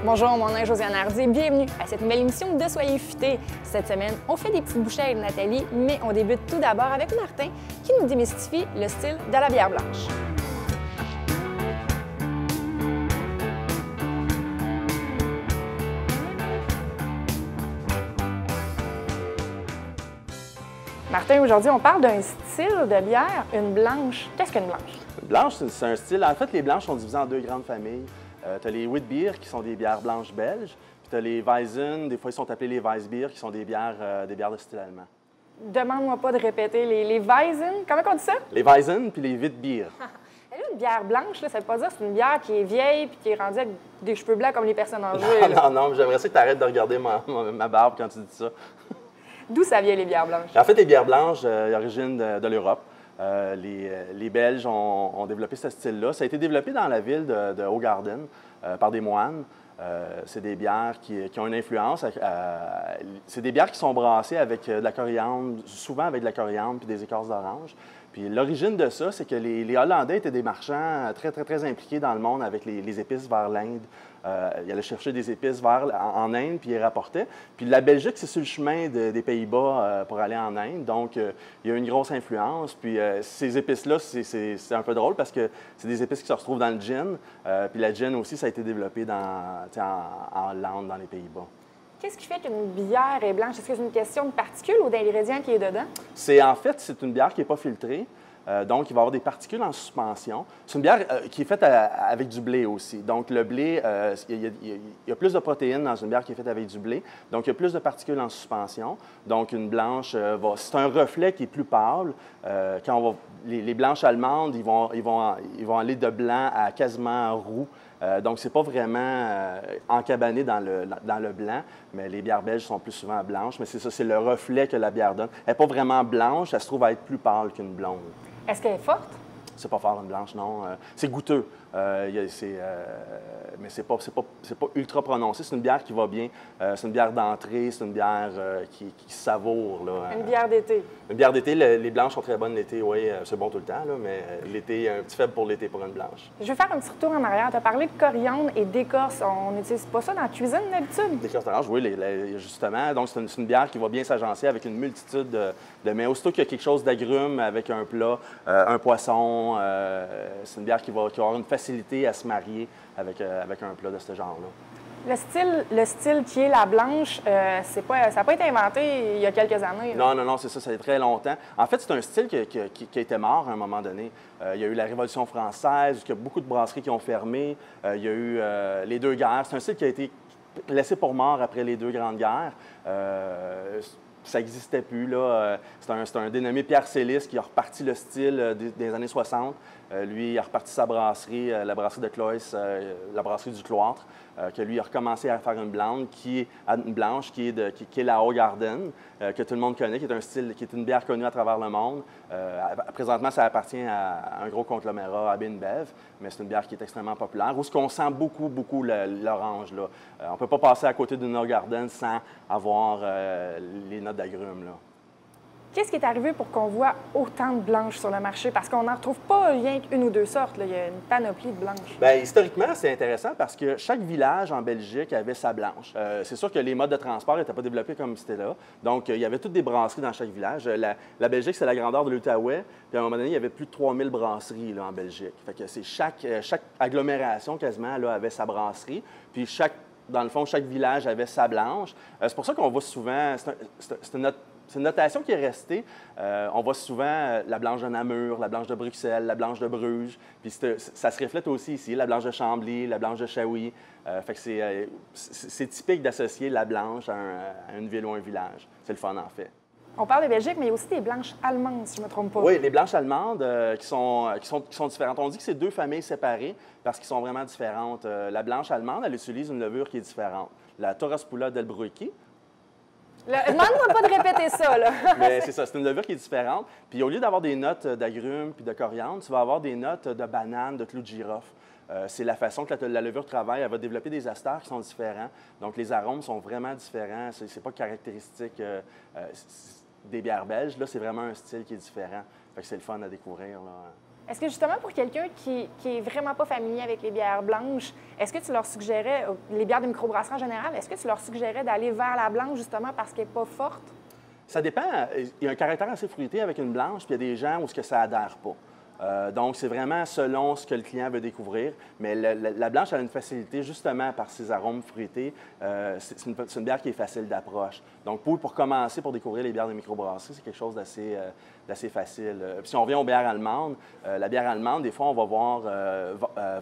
Bonjour, mon nom est Josiane Hardy. Bienvenue à cette nouvelle émission de Soyez futés. Cette semaine, on fait des petites bouchées avec Nathalie, mais on débute tout d'abord avec Martin qui nous démystifie le style de la bière blanche. Martin, aujourd'hui, on parle d'un style de bière, une blanche. Qu'est-ce qu'une blanche? Une blanche, c'est un style. En fait, les blanches sont divisées en deux grandes familles. Tu as les Witbier, qui sont des bières blanches belges. Puis tu as les Weizen, des fois ils sont appelés les Weissbier, qui sont des bières de style allemand. Demande-moi pas de répéter les Weizen. Comment on dit ça? Les Weizen puis les Witbier. Et là, une bière blanche, là, ça veut pas dire que c'est une bière qui est vieille puis qui est rendue avec des cheveux blancs comme les personnes âgées. Non, j'aimerais ça que tu arrêtes de regarder ma barbe quand tu dis ça. D'où ça vient, les bières blanches? En fait, les bières blanches, origine de l'Europe. Les Belges ont développé ce style-là. Ça a été développé dans la ville de Hoegaarden par des moines. C'est des bières qui ont une influence. C'est des bières qui sont brassées avec de la coriandre, souvent avec de la coriandre puis des écorces d'orange. Puis l'origine de ça, c'est que les Hollandais étaient des marchands très impliqués dans le monde avec les épices vers l'Inde. Ils allaient chercher des épices en Inde, puis ils rapportaient. Puis la Belgique, c'est sur le chemin des Pays-Bas pour aller en Inde. Donc, il y a une grosse influence. Puis ces épices-là, c'est un peu drôle parce que c'est des épices qui se retrouvent dans le gin. Puis la gin aussi, ça a été développé en Hollande, dans les Pays-Bas. Qu'est-ce qui fait qu'une bière est blanche? Est-ce que c'est une question de particules ou d'ingrédients qui est dedans? En fait, c'est une bière qui n'est pas filtrée. Donc, il va y avoir des particules en suspension. C'est une bière qui est faite avec du blé aussi. Donc, le blé, il y a plus de protéines dans une bière qui est faite avec du blé. Donc, il y a plus de particules en suspension. Donc, une blanche, c'est un reflet qui est plus pâle. Les blanches allemandes, ils vont aller de blanc à quasiment roux. Donc, ce n'est pas vraiment encabané dans le blanc, mais les bières belges sont plus souvent blanches. Mais c'est ça, c'est le reflet que la bière donne. Elle n'est pas vraiment blanche, elle se trouve à être plus pâle qu'une blonde. Est-ce qu'elle est forte? C'est pas fort, une blanche, non. C'est goûteux, mais c'est pas ultra prononcé. C'est une bière qui va bien. C'est une bière d'entrée, c'est une bière qui savoure. Là. Une bière d'été. Une bière d'été, les blanches sont très bonnes l'été, oui. C'est bon tout le temps, là, mais l'été, il y a un petit faible pour l'été pour une blanche. Je vais faire un petit retour en arrière. Tu as parlé de coriandre et d'écorce. On n'utilise pas ça dans la cuisine d'habitude? D'écorce d'orange, oui, justement. Donc, c'est une bière qui va bien s'agencer avec une multitude de mets. Aussitôt qu'il y a quelque chose d'agrumes avec un plat, un poisson, c'est une bière qui va avoir une facilité à se marier avec un plat de ce genre-là. Le style qui est la blanche, ça n'a pas été inventé il y a quelques années. Non, c'est ça, ça fait très longtemps. En fait, c'est un style qui a été mort à un moment donné. Il y a eu la Révolution française, il y a beaucoup de brasseries qui ont fermé. Il y a eu les deux guerres. C'est un style qui a été laissé pour mort après les deux grandes guerres. Ça n'existait plus. C'est un dénommé Pierre Célis qui a reparti le style des années 60. Lui, il a reparti sa brasserie, la brasserie de Cloyes, la brasserie du Cloître, que lui a recommencé à faire une blanche qui est la Hoegaarden, que tout le monde connaît, qui est un style, qui est une bière connue à travers le monde. Présentement, ça appartient à un gros conglomérat, AB InBev, mais c'est une bière qui est extrêmement populaire, où on sent beaucoup l'orange. On ne peut pas passer à côté d'une Hoegaarden sans avoir les notes d'agrumes. Qu'est-ce qui est arrivé pour qu'on voit autant de blanches sur le marché? Parce qu'on n'en retrouve pas rien qu'une ou deux sortes. Là. Il y a une panoplie de blanches. Bien, historiquement, c'est intéressant parce que chaque village en Belgique avait sa blanche. C'est sûr que les modes de transport n'étaient pas développés comme c'était là. Donc, il y avait toutes des brasseries dans chaque village. La Belgique, c'est la grandeur de l'Outaouais. Puis, à un moment donné, il y avait plus de 3000 brasseries là, en Belgique. Fait que chaque agglomération, quasiment, là, avait sa brasserie. Puis, dans le fond, chaque village avait sa blanche. C'est pour ça qu'on voit souvent... C'est une notation qui est restée. On voit souvent la blanche de Namur, la blanche de Bruxelles, la blanche de Bruges. Puis ça se reflète aussi ici, la blanche de Chambly, la blanche de Shawi. Fait que c'est typique d'associer la blanche à une ville ou un village. C'est le fun, en fait. On parle de Belgique, mais il y a aussi des blanches allemandes, si je ne me trompe pas. Oui, les blanches allemandes qui sont différentes. On dit que c'est deux familles séparées parce qu'elles sont vraiment différentes. La blanche allemande, elle utilise une levure qui est différente. La Tauras-Pula del Bruicki. Demande-moi pas de répéter ça, là. Mais c'est ça, c'est une levure qui est différente. Puis au lieu d'avoir des notes d'agrumes puis de coriandre, tu vas avoir des notes de banane, de clou de girofle. C'est la façon que la levure travaille. Elle va développer des esters qui sont différents. Donc les arômes sont vraiment différents. C'est pas caractéristique des bières belges. Là, c'est vraiment un style qui est différent. Fait que c'est le fun à découvrir, là. Est-ce que justement, pour quelqu'un qui est vraiment pas familier avec les bières blanches, est-ce que tu leur suggérais, les bières de microbrasserie en général, est-ce que tu leur suggérais d'aller vers la blanche justement parce qu'elle n'est pas forte? Ça dépend. Il y a un caractère assez fruité avec une blanche, puis il y a des gens où ça adhère pas. Donc, c'est vraiment selon ce que le client veut découvrir. Mais la blanche a une facilité, justement, par ses arômes fruités. C'est une bière qui est facile d'approche. Donc, pour commencer, pour découvrir les bières de microbrasserie, c'est quelque chose d'assez facile. Puis si on revient aux bières allemandes, la bière allemande, des fois, on va voir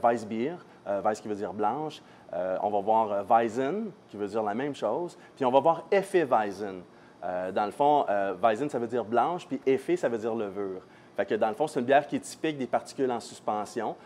Weissbier, Weiss qui veut dire blanche. On va voir Weizen, qui veut dire la même chose. Puis on va voir Hefeweizen. Dans le fond, Weizen, ça veut dire blanche, puis Hefe, ça veut dire levure. Fait que dans le fond, c'est une bière qui est typique des particules en suspension.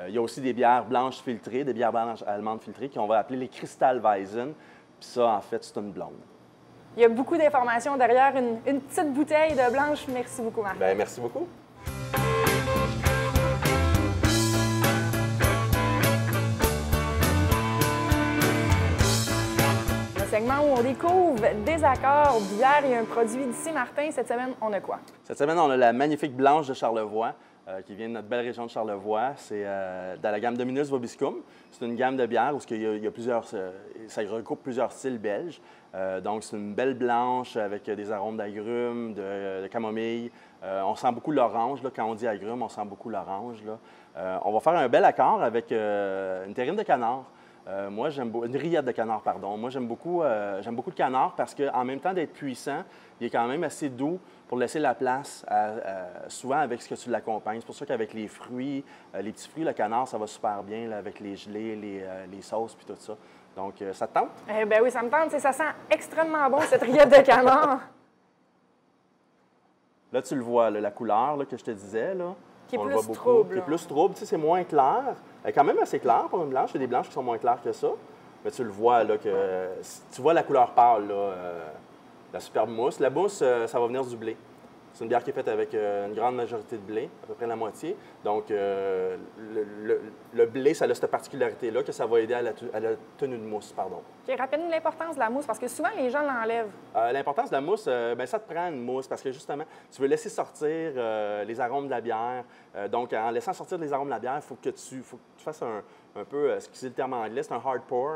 Il y a aussi des bières blanches filtrées, des bières blanches allemandes filtrées, qu'on va appeler les Kristallweizen. Puis ça, en fait, c'est une blonde. Il y a beaucoup d'informations derrière une petite bouteille de blanche. Merci beaucoup, Marc. Bien, merci beaucoup. Segment où on découvre des accords bières et un produit d'ici. Martin, cette semaine, on a quoi? Cette semaine, on a la magnifique blanche de Charlevoix, qui vient de notre belle région de Charlevoix. C'est dans la gamme Dominus Vobiscum. C'est une gamme de bières où il y a plusieurs, ça regroupe plusieurs styles belges. Donc, c'est une belle blanche avec des arômes d'agrumes, de camomille. On sent beaucoup l'orange. Quand on dit agrumes, on sent beaucoup l'orange. On va faire un bel accord avec une terrine de canard. Moi, une rillette de canard, pardon. Moi, j'aime beaucoup le canard parce qu'en même temps d'être puissant, il est quand même assez doux pour laisser la place, souvent avec ce que tu l'accompagnes. C'est pour ça qu'avec les fruits, les petits fruits, le canard, ça va super bien là, avec les gelées, les sauces puis tout ça. Donc, ça te tente? Eh bien oui, ça me tente. Ça sent extrêmement bon, cette rillette de canard. Là, tu le vois, là, la couleur là, que je te disais, là. Qui est plus trouble. Qui est plus trouble. Tu sais, c'est moins clair. Elle est quand même assez claire pour une blanche. Il y a des blanches qui sont moins claires que ça. Mais tu le vois, là, que tu vois la couleur pâle, là, la superbe mousse. La mousse, ça va venir du blé. C'est une bière qui est faite avec une grande majorité de blé, à peu près la moitié. Donc, le blé, ça a cette particularité-là que ça va aider à la tenue de mousse, pardon. OK, rappelle-nous l'importance de la mousse, parce que souvent, les gens l'enlèvent. L'importance de la mousse, bien, ça te prend une mousse parce que, justement, tu veux laisser sortir les arômes de la bière. Donc, en laissant sortir les arômes de la bière, il faut que tu fasses un peu, excusez le terme anglais, c'est un hard pour.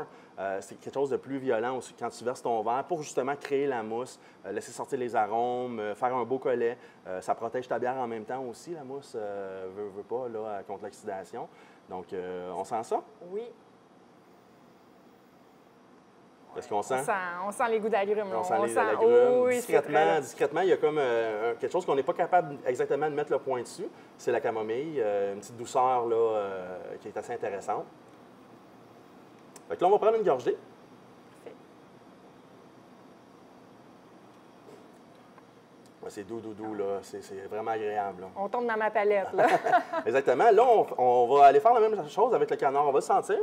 C'est quelque chose de plus violent aussi quand tu verses ton verre pour justement créer la mousse, laisser sortir les arômes, faire un beau collet. Ça protège ta bière en même temps aussi, la mousse, veut pas, là, contre l'oxydation. Donc, on sent ça? Oui. Est-ce qu'on sent? On sent les goûts d'agrumes. On sent les agrumes. Oh, oui, discrètement, il y a comme quelque chose qu'on n'est pas capable exactement de mettre le point dessus. C'est la camomille, une petite douceur là, qui est assez intéressante. Fait que là, on va prendre une gorgée. Parfait. Ouais, c'est doux, là. C'est vraiment agréable. Là. On tombe dans ma palette, là. Exactement. Là, on va aller faire la même chose avec le canard. On va le sentir.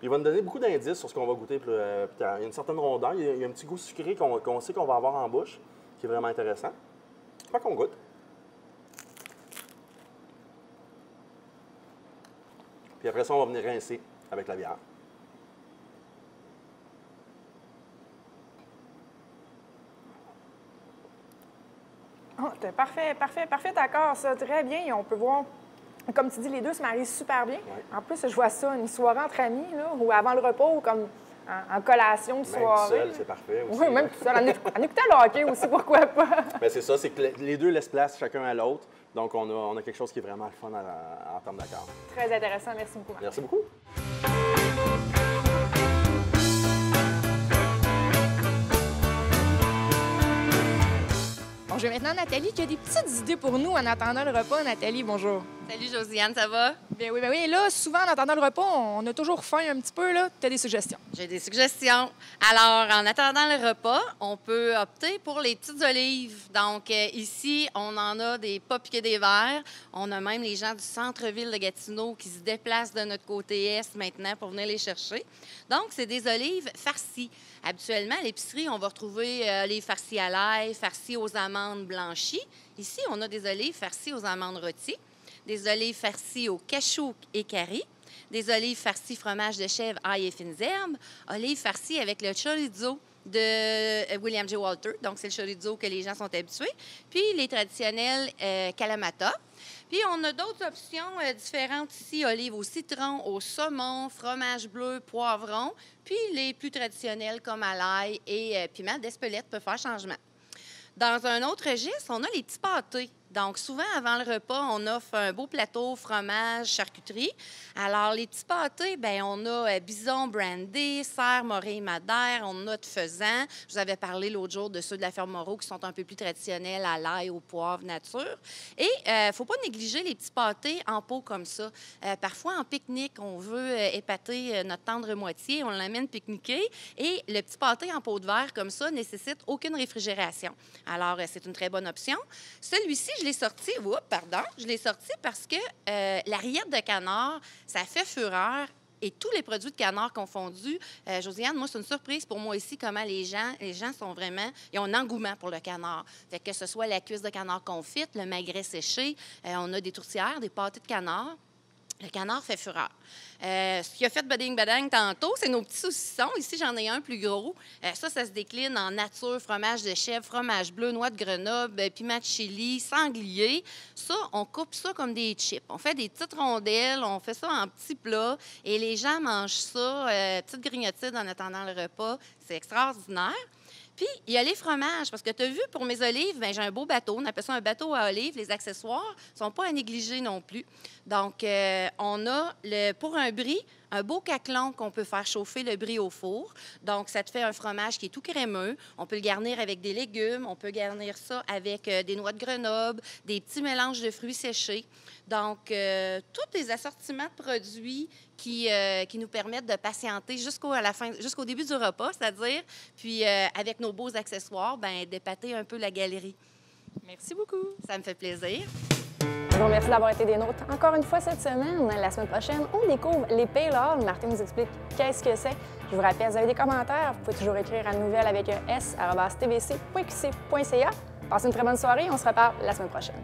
Il va nous donner beaucoup d'indices sur ce qu'on va goûter. Il y a une certaine rondeur. Il y a un petit goût sucré qu'on sait qu'on va avoir en bouche, qui est vraiment intéressant. Fait qu'on goûte. Puis après ça, on va venir rincer avec la bière. Oh, parfait accord, ça. Très bien. Et on peut voir, comme tu dis, les deux se marient super bien. Ouais. En plus, je vois ça, une soirée entre amis, là, ou avant le repas, ou comme en collation de soirée. Même tout seul, c'est parfait aussi. Oui, même tout seul. En écoutant le hockey aussi, pourquoi pas? Bien, c'est ça, c'est que les deux laissent place chacun à l'autre. Donc, on a quelque chose qui est vraiment le fun en termes d'accord. Très intéressant. Merci beaucoup, Marc. Merci beaucoup. Bon, je vais maintenant Nathalie qui a des petites idées pour nous en attendant le repas. Nathalie, bonjour. Salut Josiane, ça va? Bien oui. Et là, souvent, en attendant le repas, on a toujours faim un petit peu. Tu as des suggestions? J'ai des suggestions. Alors, en attendant le repas, on peut opter pour les petites olives. Donc, ici, on en a des pas piqués des verres. On a même les gens du centre-ville de Gatineau qui se déplacent de notre côté est maintenant pour venir les chercher. Donc, c'est des olives farcies. Habituellement, à l'épicerie, on va retrouver les farcis à l'ail, farcis aux amandes blanchies. Ici, on a des olives farcies aux amandes rôties, des olives farcies au cachou et curry, des olives farcies fromage de chèvre, ail et fines herbes, olives farcies avec le chorizo de William J. Walter. Donc, c'est le chorizo que les gens sont habitués. Puis, les traditionnels Kalamata. Puis, on a d'autres options différentes ici, olives au citron, au saumon, fromage bleu, poivron, puis les plus traditionnels comme à l'ail et piment d'Espelette peuvent faire changement. Dans un autre registre, on a les petits pâtés. Donc, souvent, avant le repas, on offre un beau plateau fromage, charcuterie. Alors, les petits pâtés, bien, on a bison brandy, cerf, morée, madère, on a de faisan. Je vous avais parlé l'autre jour de ceux de la ferme Moreau qui sont un peu plus traditionnels à l'ail, au poivre, nature. Et il ne faut pas négliger les petits pâtés en pot comme ça. Parfois, en pique-nique, on veut épater notre tendre moitié, on l'amène pique-niquer. Et le petit pâté en pot de verre comme ça nécessite aucune réfrigération. Alors, c'est une très bonne option. Celui-ci, je l'ai sorti, je l'ai sorti parce que la rillette de canard, ça fait fureur. Et tous les produits de canard confondus, Josiane, moi, c'est une surprise pour moi ici comment les gens sont vraiment, ils ont un engouement pour le canard. Fait que ce soit la cuisse de canard confite, le magret séché, on a des tourtières, des pâtés de canard. Le canard fait fureur. Ce qui a fait bading-badang tantôt, c'est nos petits saucissons. Ici, j'en ai un plus gros. Ça se décline en nature, fromage de chèvre, fromage bleu, noix de Grenoble, piment de chili, sanglier. Ça, on coupe ça comme des chips. On fait des petites rondelles, on fait ça en petits plats et les gens mangent ça, petites grignotines en attendant le repas. C'est extraordinaire. Puis, il y a les fromages, parce que tu as vu, pour mes olives, bien, j'ai un beau bateau. On appelle ça un bateau à olives. Les accessoires ne sont pas à négliger non plus. Donc, on a, pour un brie, un beau caclon qu'on peut faire chauffer le brie au four. Donc, ça te fait un fromage qui est tout crémeux. On peut le garnir avec des légumes. On peut garnir ça avec des noix de Grenoble, des petits mélanges de fruits séchés. Donc, tous les assortiments de produits qui nous permettent de patienter jusqu'au début du repas, c'est-à-dire, puis avec nos beaux accessoires, bien, d'épater un peu la galerie. Merci beaucoup. Ça me fait plaisir. Je vous remercie d'avoir été des nôtres encore une fois cette semaine. La semaine prochaine, on découvre les pale ale. Martin nous explique qu'est-ce que c'est. Je vous rappelle, vous avez des commentaires, vous pouvez toujours écrire à nouvelle avec un s@tvc.qc.ca. Passez une très bonne soirée, on se reparle la semaine prochaine.